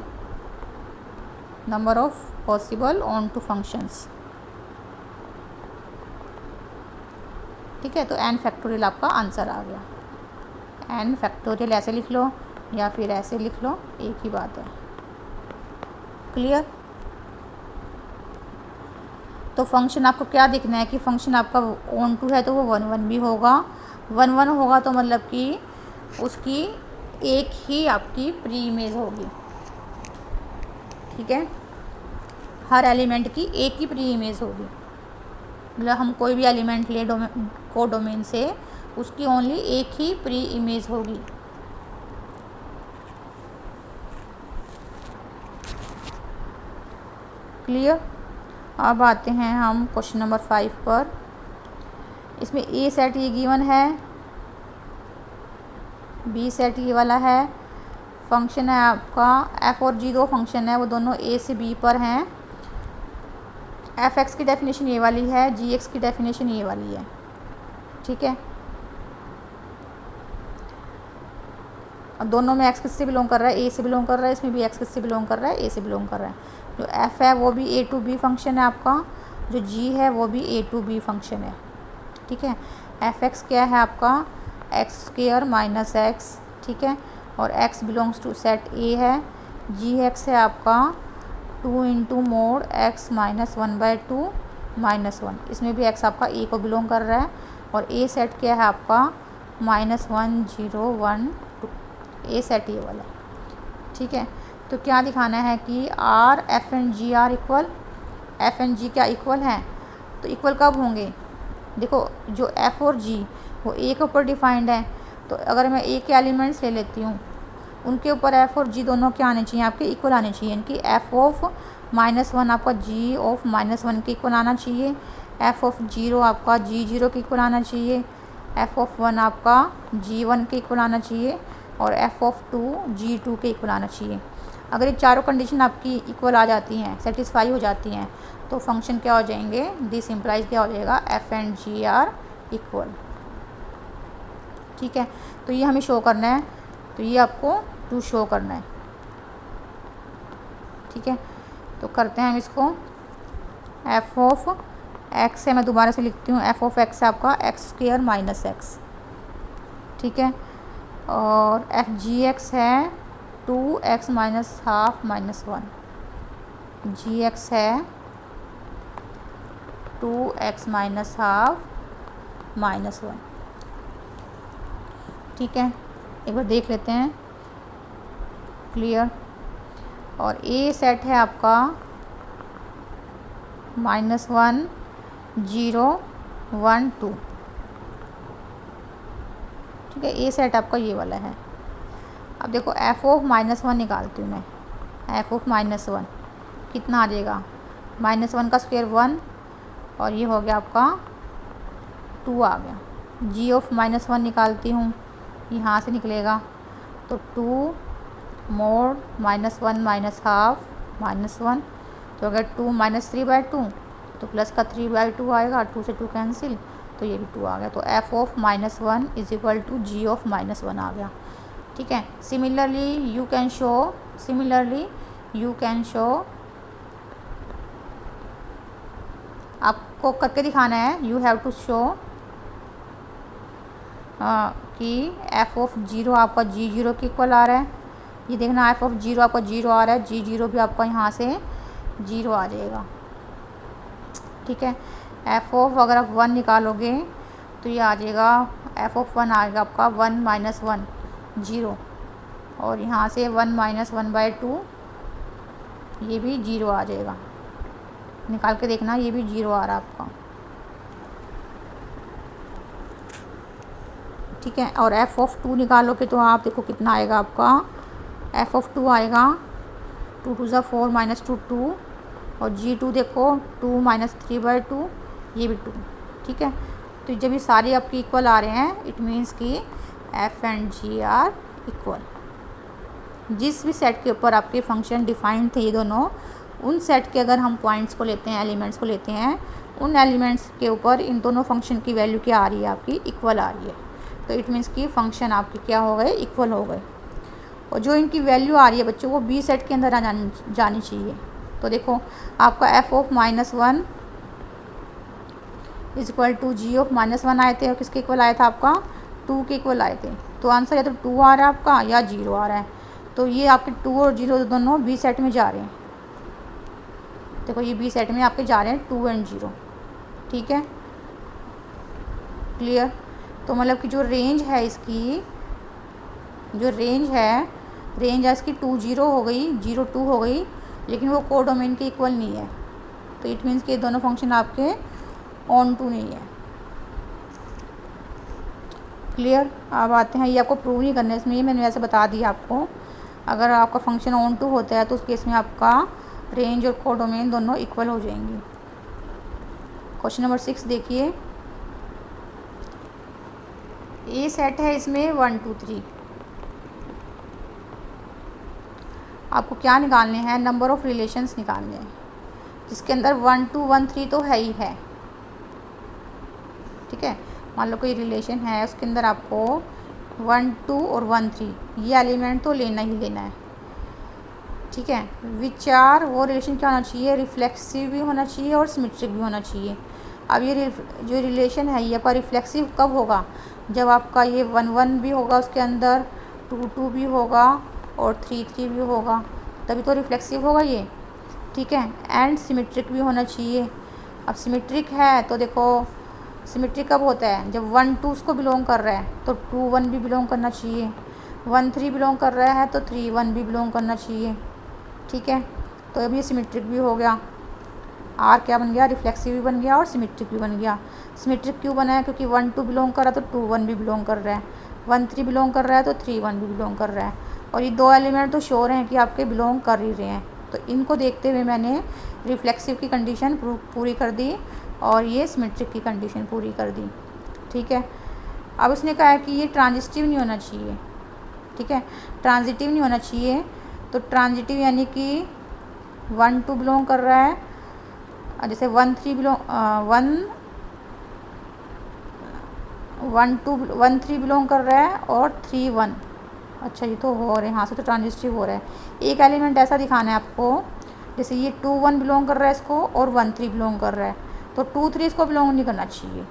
number of possible onto functions. ठीक है, तो n फैक्टोरियल आपका आंसर आ गया। n फैक्टोरियल ऐसे लिख लो या फिर ऐसे लिख लो, एक ही बात है। क्लियर, तो फंक्शन आपको क्या देखना है कि फंक्शन आपका ऑन टू है तो वो 1 1 भी होगा, 1 1 होगा तो मतलब कि उसकी एक ही आपकी प्री इमेज होगी। ठीक है, हर एलिमेंट की एक ही प्री इमेज होगी। मतलब हम कोई भी एलिमेंट ले कोडोमेन से, उसकी ओनली एक ही प्री इमेज होगी। क्लियर। अब आते हैं हम क्वेश्चन नंबर 5 पर। इसमें ए सेट ये गिवन है, बी सेट ये वाला है, फंक्शन है आपका एफ और जी, दो फंक्शन है वो दोनों ए से बी पर हैं। एफ एक्स की डेफिनेशन ये वाली है, जी एक्स की डेफिनेशन ये वाली है। ठीक है, दोनों में एक्स किससे बिलोंग कर रहा है, ए से बिलोंग कर रहा है, इसमें भी एक्स किससे बिलोंग कर रहा है, ए से बिलोंग कर रहा है। जो एफ है वो भी ए टू बी फंक्शन है आपका, जो जी है वो भी ए टू बी फंक्शन है। ठीक है, एफ एक्स क्या है आपका एक्स स्क्वायर माइनस एक्स। ठीक है, और x belongs to set A है। जी एक्स है आपका 2 into mod x minus 1/2 minus 1, इसमें भी एक्स आपका ए को बिलोंग कर रहा है। और ए सेट क्या है आपका -1 0 1 2, ए सेट ये वाला। ठीक है, तो क्या दिखाना है कि R F and ji are equal, F and G क्या इक्वल हैं। तो इक्वल कब होंगे, देखो जो एफ और जी वो ए के ऊपर डिफाइंड है, तो अगर मैं ए के एलिमेंट्स ले लेती हूँ, उनके ऊपर एफ और जी दोनों क्या आने चाहिए, आपके इक्वल आने चाहिए। इनकी एफ ऑफ -1 आपका जी ऑफ -1 के इक्वल आना चाहिए, एफ ऑफ 0 आपका जी 0 के इक्वल आना चाहिए, एफ ऑफ 1 आपका जी 1 के इक्वल आना चाहिए, और एफ ऑफ 2 जी 2 के इक्वल आना चाहिए। अगर ये चारों कंडीशन आपकी इक्वल आ जाती हैं, सेटिस्फाई हो जाती हैं, तो फंक्शन क्या हो जाएंगे, दिस इम्प्लाइज क्या हो जाएगा, f and ji are equal. ठीक है, तो ये हमें शो करना है, तो ये आपको टू शो करना है। ठीक है, तो करते हैं हम इसको। एफ ऑफ एक्स है, मैं दोबारा से लिखती हूँ, एफ ऑफ एक्स है आपका एक्स स्क्वायर माइनस एक्स। ठीक है, और एफ जी एक्स है 2x माइनस हाफ माइनस 1, जी एक्स है 2x माइनस हाफ माइनस 1। ठीक है, एक बार देख लेते हैं। क्लियर। और ए सेट है आपका -1 0 1 2। ठीक है, ए सेट आपका ये वाला है। अब देखो एफ ऑफ -1 निकालती हूँ मैं, एफ ऑफ -1 कितना आ जाएगा, -1 का स्क्वायर 1, और ये हो गया आपका 2 आ गया। जी ऑफ -1 निकालती हूँ, यहाँ से निकलेगा, तो 2 मोड -1 माइनस हाफ -1, तो अगर 2 -3/2 तो प्लस का 3/2 आएगा, 2 से 2 कैंसिल, तो ये भी 2 आ गया। तो f of -1 is equal to g of -1 आ गया। ठीक है, सिमिलरली यू कैन शो, आपको करके दिखाना है, यू हैव टू शो कि एफ ऑफ 0 आपका जी 0 के इक्वल आ रहा है। ये देखना, एफ ऑफ 0 आपका 0 आ रहा है, जी 0 भी आपका यहाँ से 0 आ जाएगा। ठीक है, एफ ऑफ अगर आप 1 निकालोगे तो ये आ जाएगा, एफ ऑफ 1 आएगा आपका 1 - 1 0, और यहाँ से 1 - 1/2 ये भी 0 आ जाएगा। निकाल के देखना, ये भी 0 आ रहा है आपका। ठीक है, और एफ ऑफ 2 निकालोगे तो आप देखो कितना आएगा आपका, एफ ऑफ 2 आएगा 2 2 ज़ा 4 -2 2, और जी 2 देखो 2 - 3/2 ये भी 2। ठीक है, तो जब ये सारे आपके इक्वल आ रहे हैं, इट मीन्स कि f and ji are equal. जिस भी सेट के ऊपर आपके फंक्शन डिफाइंड थे ये दोनों, उन सेट के अगर हम पॉइंट्स को लेते हैं, एलिमेंट्स को लेते हैं, उन एलिमेंट्स के ऊपर इन दोनों फंक्शन की वैल्यू क्या आ रही है, आपकी इक्वल आ रही है। तो इट मीन्स कि फंक्शन आपके क्या हो गए, इक्वल हो गए। और जो इनकी वैल्यू आ रही है बच्चों, वो बी सेट के अंदर आ जानी चाहिए। तो देखो आपका f of -1 is equal to g of -1 आए थे, और किसके इक्वल आया था आपका 2 के इक्वल आए थे। तो आंसर या तो 2 आ रहा है आपका या 0 आ रहा है। तो ये आपके 2 और 0 दोनों बी सेट में जा रहे हैं। देखो ये बी सेट में आपके जा रहे हैं 2 और 0। ठीक है, क्लियर। तो मतलब कि जो रेंज है इसकी, जो रेंज है इसकी 2 0 हो गई, 0 2 हो गई, लेकिन वो कोडोमेन के इक्वल नहीं है। तो इट मीन्स कि दोनों फंक्शन आपके ऑन टू नहीं है। क्लियर। अब आते हैं, ये आपको प्रूव नहीं करना है इसमें, ये मैंने वैसे बता दिया आपको। अगर आपका फंक्शन ऑन टू होता है तो उस केस में आपका रेंज और कोडोमेन दोनों इक्वल हो जाएंगी। क्वेश्चन नंबर 6 देखिए, ए सेट है, इसमें 1 2 3। आपको क्या निकालने हैं, नंबर ऑफ़ रिलेशंस निकालने हैं, जिसके अंदर 1 2 1 3 तो है ही है। ठीक है, मान लो कोई रिलेशन है, उसके अंदर आपको 1 2 और 1 3 ये एलिमेंट तो लेना ही लेना है। ठीक है, विचार वो रिलेशन क्या होना चाहिए, रिफ्लेक्सिव भी होना चाहिए और सिमेट्रिक भी होना चाहिए। अब ये जो रिलेशन है ये आपका रिफ्लेक्सिव कब होगा, जब आपका ये 1 1 भी होगा, उसके अंदर 2 2 भी होगा और 3 3 भी होगा, तभी तो रिफ्लेक्सिव होगा ये। ठीक है, एंड सिमेट्रिक भी होना चाहिए। अब सिमेट्रिक है तो देखो, सिमेट्रिक कब होता है, जब 1 2 उसको बिलोंग कर रहा है तो 2 1 भी बिलोंग करना चाहिए, 1 3 बिलोंग कर रहा है तो 3 1 भी बिलोंग करना चाहिए। ठीक है, तो अब ये सिमेट्रिक भी हो गया। आर क्या बन गया, रिफ्लेक्सिव भी बन गया और सिमेट्रिक भी बन गया। सिमेट्रिक क्यों बना है, क्योंकि 1 2 बिलोंग कर रहा है तो 2 1 भी बिलोंग कर रहा है, 1 3 बिलोंग कर रहा है तो 3 1 भी बिलोंग कर रहा है, और ये दो एलिमेंट तो श्योर हैं कि आपके बिलोंग कर ही रहे हैं। तो इनको देखते हुए मैंने रिफ्लेक्सिव की कंडीशन पूरी कर दी और ये सिमेट्रिक की कंडीशन पूरी कर दी। ठीक है, अब उसने कहा है कि ये ट्रांजिटिव नहीं होना चाहिए। ठीक है, ट्रांजिटिव नहीं होना चाहिए, तो ट्रांजिटिव यानी कि 1 2 बिलोंग कर रहा है, जैसे 1 3 बिलोंग कर रहा है और 3 1। अच्छा, ये तो हो रहे हैं, हाँ से तो ट्रांजिटिव हो रहा है। एक एलिमेंट ऐसा दिखाना है आपको, जैसे ये 2 1 बिलोंग कर रहा है इसको और 1 3 बिलोंग कर रहा है, तो 2 3 इसको बिलोंग नहीं करना चाहिए।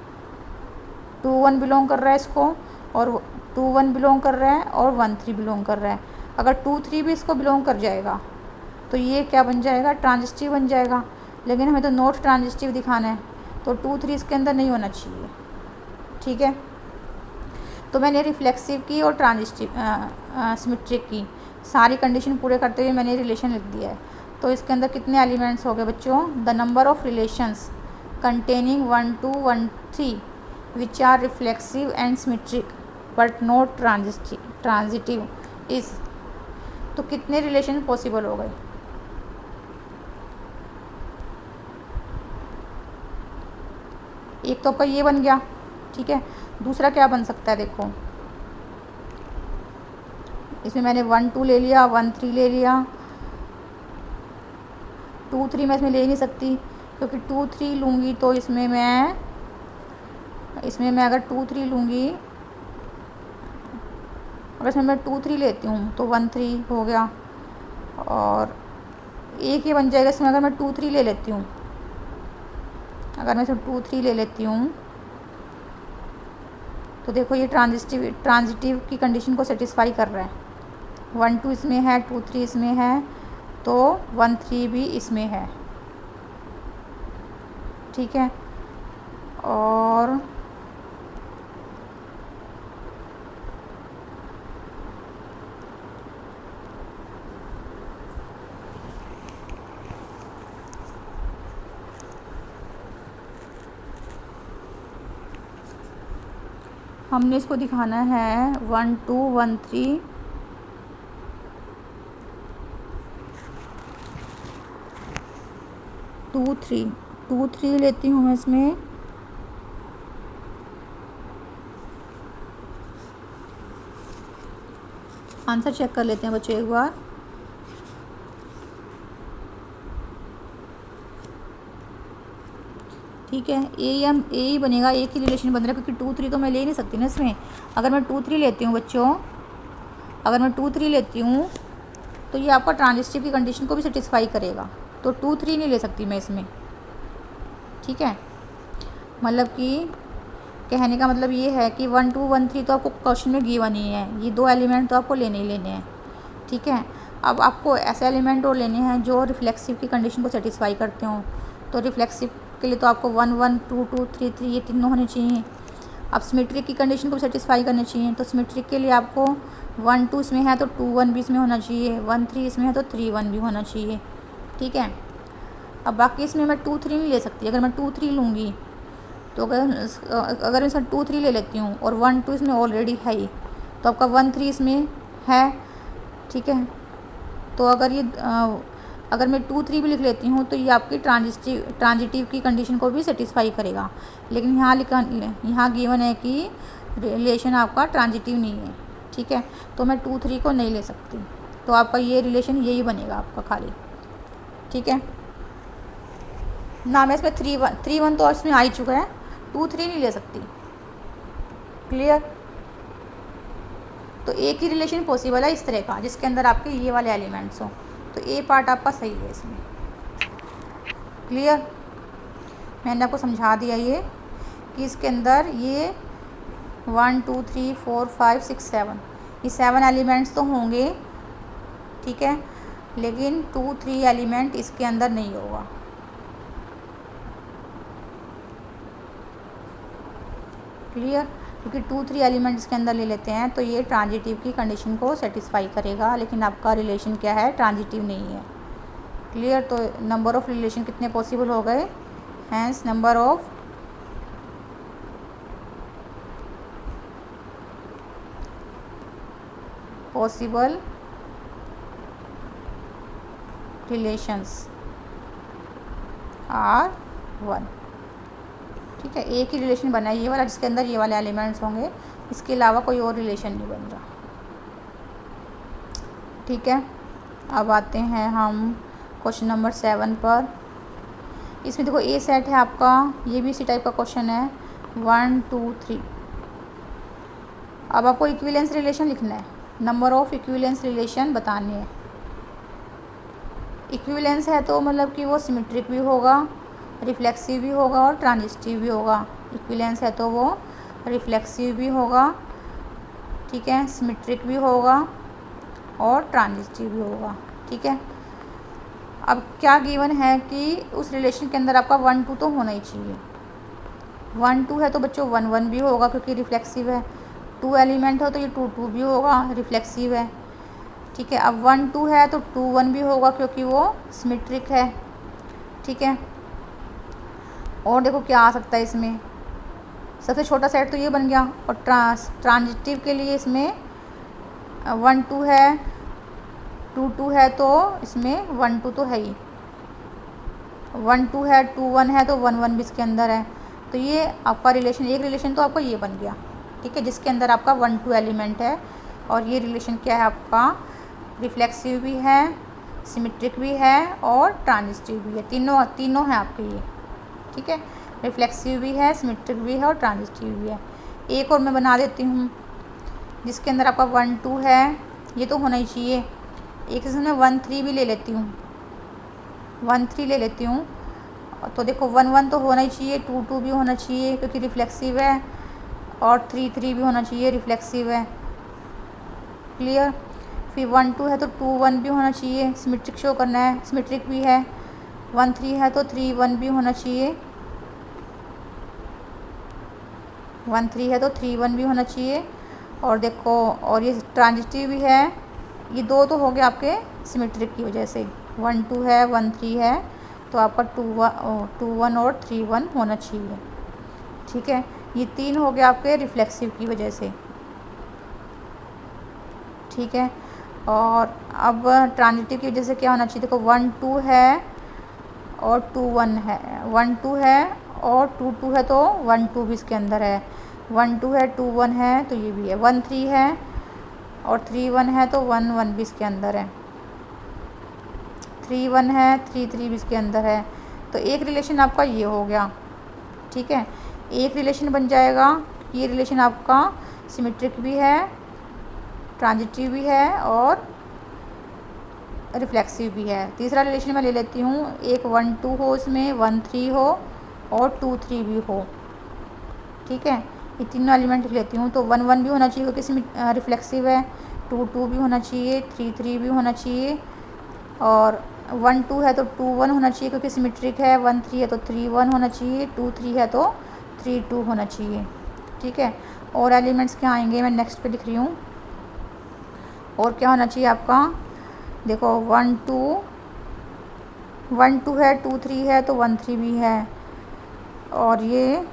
2 1 बिलोंग कर रहा है इसको और 2 1 बिलोंग कर रहा है और 1 3 बिलोंग कर रहा है। अगर 2 3 भी इसको बिलोंग कर जाएगा तो ये क्या बन जाएगा, ट्रांजिटिव बन जाएगा। लेकिन हमें तो नॉट ट्रांजिटिव दिखाना है, तो 2 3 इसके अंदर नहीं होना चाहिए। ठीक है, तो मैंने रिफ्लेक्सिव की और ट्रांजिटिव सिमेट्रिक की सारी कंडीशन पूरे करते हुए मैंने रिलेशन लिख दिया है। तो इसके अंदर कितने एलिमेंट्स हो गए बच्चों, the number of relations containing 1 2 1 3 which are reflexive and symmetric but not transitive is. तो कितने रिलेशन पॉसिबल हो गए, एक तो आपका ये बन गया। ठीक है, दूसरा क्या बन सकता है, देखो इसमें मैंने 1 2 ले लिया, 1 3 ले लिया, 2 3 मैं इसमें ले नहीं सकती, क्योंकि 2 3 लूँगी तो इसमें मैं अगर 2 3 लूँगी, अगर इसमें मैं 2 3 लेती हूँ तो 1 3 हो गया, और एक ये बन जाएगा इसमें अगर मैं 2 3 ले लेती हूँ। अगर मैं इसमें 2 3 ले लेती हूँ तो देखो ये ट्रांजिटिव की कंडीशन को सेटिस्फाई कर रहा है। 1 2 इसमें है, 2 3 इसमें है, तो 1 3 भी इसमें है। ठीक है, और हमने इसको दिखाना है 1 2 1 3 2 3 2 3 लेती हूँ मैं इसमें, आंसर चेक कर लेते हैं बच्चों एक बार। ठीक है, ए ही बनेगा, एक ही रिलेशन बन रहा है, क्योंकि 2 3 तो मैं ले नहीं सकती ना इसमें। अगर मैं 2 3 लेती हूँ बच्चों, अगर मैं 2 3 लेती हूँ तो ये आपका ट्रांजिटिव की कंडीशन को भी सेटिस्फाई करेगा, तो 2 3 नहीं ले सकती मैं इसमें। ठीक है, मतलब कि कहने का मतलब ये है कि 1 2 1 3 तो आपको क्वेश्चन में गिवन ही है, ये दो एलिमेंट तो आपको लेने ही लेने हैं। ठीक है, अब आपको ऐसे एलिमेंट और लेने हैं जो रिफ्लेक्सिव की कंडीशन को सेटिस्फाई करते हों। तो रिफ्लेक्सिव के लिए तो आपको 1 1 2 2 3 3 ये तीनों होने चाहिए। अब सिमेट्रिक की कंडीशन को सेटिस्फाई करने चाहिए, तो सिमेट्रिक के लिए आपको 1 2 इसमें है तो 2 1 भी इसमें होना चाहिए, 1 3 इसमें है तो 3 1 भी होना चाहिए। ठीक है, अब बाकी इसमें मैं 2 3 नहीं ले सकती। अगर मैं 2 3 लूँगी तो अगर मैं इसमें 2 3 ले लेती हूँ और 1 2 इसमें ऑलरेडी है ही, तो आपका 1 3 इसमें है, ठीक है। तो अगर मैं 2 3 भी लिख लेती हूँ तो ये आपकी ट्रांजिटिव की कंडीशन को भी सेटिस्फाई करेगा। लेकिन यहाँ गिवन है कि रिलेशन आपका ट्रांजिटिव नहीं है, ठीक है, तो मैं 2 3 को नहीं ले सकती। तो आपका ये रिलेशन यही बनेगा आपका खाली, ठीक है ना। मैं इसमें 3 1 तो इसमें आ ही चुका है, 2 3 नहीं ले सकती। क्लियर। तो एक ही रिलेशन पॉसिबल है इस तरह का, जिसके अंदर आपके ये वाले एलिमेंट्स हों। तो ए पार्ट आपका सही है इसमें। क्लियर। मैंने आपको समझा दिया ये कि इसके अंदर ये 1 2 3 4 5 6 7 ये 7 एलिमेंट्स तो होंगे, ठीक है, लेकिन 2 3 एलिमेंट इसके अंदर नहीं होगा। क्लियर। क्योंकि 2 3 एलिमेंट इसके अंदर ले लेते हैं तो ये ट्रांजिटिव की कंडीशन को सेटिस्फाई करेगा, लेकिन आपका रिलेशन क्या है, ट्रांजिटिव नहीं है। क्लियर। तो नंबर ऑफ़ रिलेशन कितने पॉसिबल हो गए, hence number of possible relations are 1, ठीक है। एक ही रिलेशन बना है ये वाला, जिसके अंदर ये वाले एलिमेंट्स होंगे, इसके अलावा कोई और रिलेशन नहीं बन रहा, ठीक है। अब आते हैं हम क्वेश्चन नंबर 7 पर। इसमें देखो ए सेट है आपका, ये भी इसी टाइप का क्वेश्चन है, 1 2 3। अब आपको इक्विवेलेंस रिलेशन लिखना है, नंबर ऑफ इक्विवेलेंस रिलेशन बताने हैं। इक्विवेलेंस है तो मतलब कि वो सिमेट्रिक भी होगा, रिफ्लेक्सिव भी होगा और ट्रांजिटिव भी होगा। इक्विवेलेंस है तो वो रिफ्लेक्सिव भी होगा, ठीक है, सिमेट्रिक भी होगा और ट्रांजिटिव भी होगा, ठीक है। अब क्या गिवन है कि उस रिलेशन के अंदर आपका 1 2 तो होना ही चाहिए। 1 2 है तो बच्चों 1 1 भी होगा क्योंकि रिफ्लेक्सिव है। 2 एलिमेंट हो तो ये 2 2 भी होगा, रिफ्लेक्सिव है, ठीक है। अब 1 2 है तो 2 1 भी होगा क्योंकि वो सिमेट्रिक है, ठीक है। और देखो क्या आ सकता है इसमें, सबसे छोटा सेट तो ये बन गया। और ट्रांजिटिव के लिए इसमें 1 2 है, 2 2 है तो इसमें 1 2 तो है ही, 1 2 है, 2 1 है तो 1 1 भी इसके अंदर है। तो ये आपका रिलेशन, एक रिलेशन तो आपका ये बन गया, ठीक है, जिसके अंदर आपका 1 2 एलिमेंट है। और ये रिलेशन क्या है आपका, रिफ्लेक्सिव भी है, सिमेट्रिक भी है और ट्रांजिटिव भी है। तीनों हैं आपके ये, ठीक है, रिफ्लेक्सिव भी है, सिमेट्रिक भी है और ट्रांजिटिव भी है। एक और मैं बना देती हूँ जिसके अंदर आपका 1 2 है, ये तो होना ही चाहिए। एक इसमें 1 3 भी ले लेती हूँ, 1 3 ले लेती हूँ, तो देखो 1 1 तो होना ही चाहिए, 2 2 भी होना चाहिए क्योंकि रिफ्लेक्सिव है, और 3 3 भी होना चाहिए, रिफ्लेक्सिव है। क्लियर। फिर 1 2 है तो 2 1 भी होना चाहिए, सिमेट्रिक शो करना है, सिमेट्रिक भी है। 1 3 है तो 3 1 भी होना चाहिए, 1 3 है तो 3 1 भी होना चाहिए। और देखो, और ये ट्रांजिटिव भी है, ये 2 तो हो गए आपके सिमेट्रिक की वजह से। 1 2 है, 1 3 है, तो आपका 2 1 और 3 1 होना चाहिए, ठीक है। ये 3 हो गए आपके रिफ्लेक्सिव की वजह से, ठीक है। और अब ट्रांजिटिव की वजह से क्या होना चाहिए, देखो 1 2 है और 2 1 है, 1 2 है और 2 2 है तो 1 2 भी इसके अंदर है, 1 2 है, 2 1 है तो ये भी है, 1 3 है और 3 1 है तो 1 1 भी इसके अंदर है, 3 1 है, 3 3 भी इसके अंदर है। तो एक रिलेशन आपका ये हो गया, ठीक है। एक रिलेशन बन जाएगा, ये रिलेशन आपका सिमेट्रिक भी है, ट्रांजिटिव भी है और रिफ्लेक्सिव भी है। तीसरा रिलेशन मैं ले लेती हूँ, एक 1 2 हो, इसमें 1 3 हो और 2 3 भी हो, ठीक है। ये तीनों एलिमेंट लिख लेती हूँ। तो 1 1 भी होना चाहिए क्योंकि रिफ्लेक्सिव है, 2 2 भी होना चाहिए, 3 3 भी होना चाहिए, और 1 2 है तो 2 1 होना चाहिए क्योंकि सिमेट्रिक है, 1 3 है तो 3 1 होना चाहिए, 2 3 है तो 3 2 होना चाहिए, ठीक है। और एलिमेंट्स क्या आएंगे, मैं नेक्स्ट पे लिख रही हूँ। और क्या होना चाहिए आपका, देखो 1 2 है, 2 3 है तो 1 3 भी है, और ये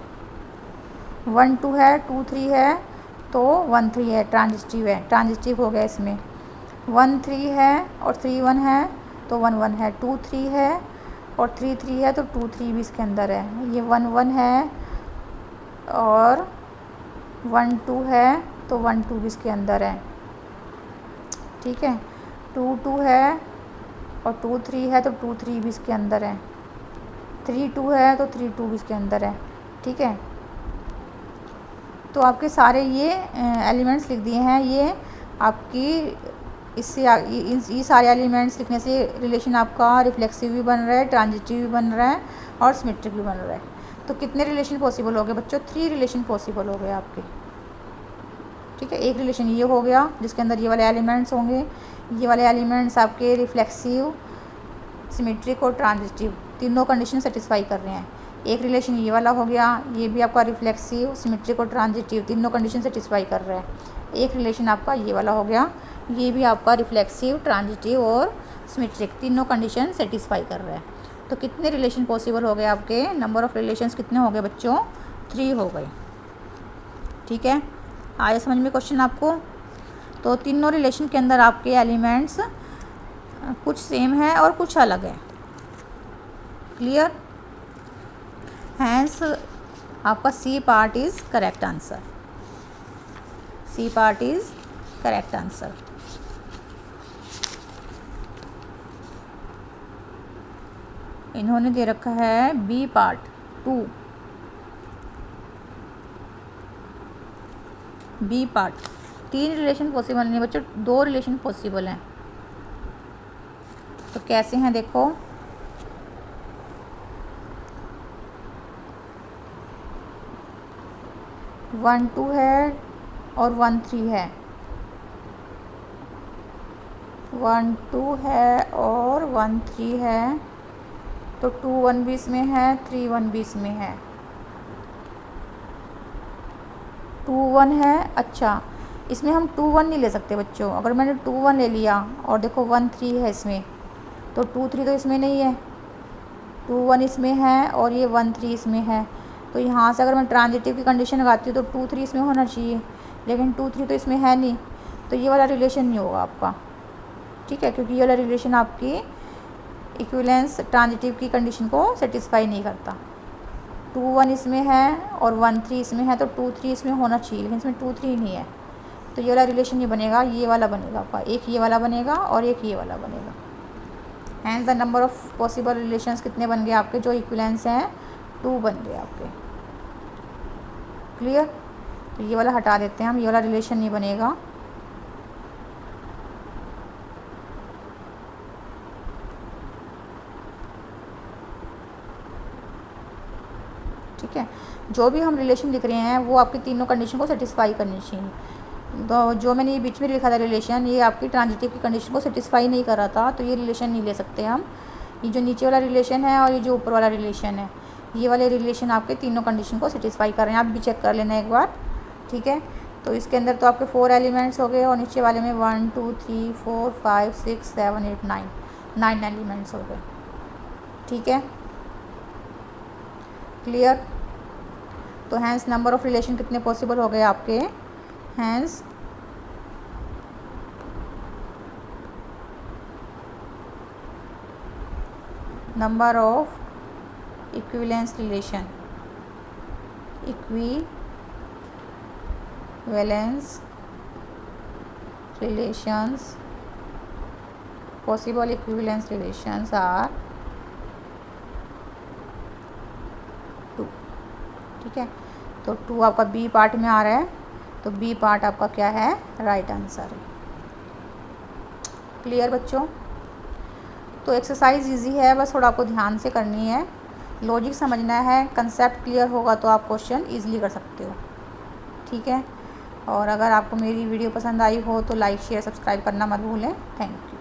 1 2 है, 2 3 है, तो 1 3 है, ट्रांजिटिव है, ट्रांजिटिव हो गया इसमें। 1 3 है और 3 1 है तो 1 1 है। 2 3 है और 3 3 है तो 2 3 भी इसके अंदर है। ये 1 1 है और 1 2 है तो 1 2 भी इसके अंदर है। ठीक है, 2 2 है और 2 3 है तो 2 3 भी इसके अंदर है। 3 2 है तो 3 2 भी इसके अंदर है। ठीक है, तो आपके सारे ये एलिमेंट्स लिख दिए हैं। ये आपकी इससे ये सारे एलिमेंट्स लिखने से रिलेशन आपका रिफ्लेक्सिव भी बन रहा है, ट्रांजिटिव भी बन रहा है और सिमेट्रिक भी बन रहा है। तो कितने रिलेशन पॉसिबल हो गए बच्चों? 3 रिलेशन पॉसिबल हो गए आपके। ठीक है, एक रिलेशन ये हो गया जिसके अंदर ये वाले एलिमेंट्स होंगे। ये वाले एलिमेंट्स आपके रिफ्लेक्सिव, सिमेट्रिक और ट्रांजिटिव तीनों कंडीशन सेटिस्फाई कर रहे हैं। एक रिलेशन ये वाला हो गया, ये भी आपका रिफ्लेक्सिव, सिमेट्रिक और ट्रांजिटिव तीनों कंडीशन सेटिस्फाई कर रहा है। एक रिलेशन आपका ये वाला हो गया, ये भी आपका रिफ्लेक्सिव, ट्रांजिटिव और सिमेट्रिक तीनों कंडीशन सेटिस्फाई कर रहा है। तो कितने रिलेशन पॉसिबल हो गए आपके? नंबर ऑफ़ रिलेशंस कितने हो गए बच्चों? 3 हो गए। ठीक है, आया समझ में क्वेश्चन आपको? तो तीनों रिलेशन के अंदर आपके एलिमेंट्स कुछ सेम है और कुछ अलग है। क्लियर? हैंस आपका C part is correct answer. C part is correct answer. इन्होंने दे रखा है B part 2। B part 3 relation possible नहीं बच्चों, 2 रिलेशन पॉसिबल हैं। तो कैसे हैं देखो, वन 2 है और 1 3 है। 1 2 है और 1 3 है तो 2 1 भी इसमें है, 3 1 भी इसमें है। 2 1 है। अच्छा, इसमें हम 2 1 नहीं ले सकते बच्चों। अगर मैंने 2 1 ले लिया और देखो 1 3 है इसमें, तो 2 3 तो इसमें नहीं है, 2 1 इसमें है और ये 1 3 इसमें है। तो यहाँ से अगर मैं ट्रांजिटिव की कंडीशन लगाती हूँ तो 2 3 इसमें होना चाहिए, लेकिन 2 3 तो इसमें है नहीं, तो ये वाला रिलेशन नहीं होगा आपका। ठीक है, क्योंकि ये वाला रिलेशन आपकी इक्विवेलेंस ट्रांजिटिव की कंडीशन को सेटिस्फाई नहीं करता। 2 1 इसमें है और 1 3 इसमें है, तो 2 3 इसमें होना चाहिए, लेकिन इसमें 2 3 नहीं है, तो ये वाला रिलेशन नहीं बनेगा। ये वाला बनेगा आपका, एक ये वाला बनेगा और एक ये वाला बनेगा। Hence the number of possible relations कितने बन गए आपके जो इक्विवेलेंस हैं? 2 बन गए आपके। क्लियर? तो ये वाला हटा देते हैं हम, ये वाला रिलेशन नहीं बनेगा। ठीक है, जो भी हम रिलेशन लिख रहे हैं वो आपकी तीनों कंडीशन को सेटिस्फाई करनी चाहिए। तो जो मैंने ये बीच में लिखा था रिलेशन, ये आपकी ट्रांजिटिव की कंडीशन को सेटिस्फाई नहीं कर रहा था, तो ये रिलेशन नहीं ले सकते हम। ये जो नीचे वाला रिलेशन है और ये जो ऊपर वाला रिलेशन है, ये वाले रिलेशन आपके तीनों कंडीशन को सेटिस्फाई कर रहे हैं। आप भी चेक कर लेना एक बार। ठीक है, तो इसके अंदर तो आपके 4 एलिमेंट्स हो गए और नीचे वाले में 1 2 3 4 5 6 7 8 9 एलिमेंट्स हो गए। ठीक है, क्लियर? तो हैंस नंबर ऑफ़ रिलेशन कितने पॉसिबल हो गए आपके? Hence number of equivalence relation, equivalence relations, possible equivalence relations are 2। ठीक है, तो 2 आपका बी पार्ट में आ रहा है, तो बी पार्ट आपका क्या है? राइट आंसर है। क्लियर बच्चों? तो एक्सरसाइज इजी है, बस थोड़ा आपको ध्यान से करनी है, लॉजिक समझना है, कंसेप्ट क्लियर होगा तो आप क्वेश्चन ईजिली कर सकते हो। ठीक है, और अगर आपको मेरी वीडियो पसंद आई हो तो लाइक शेयर सब्सक्राइब करना मत भूलें। Thank you.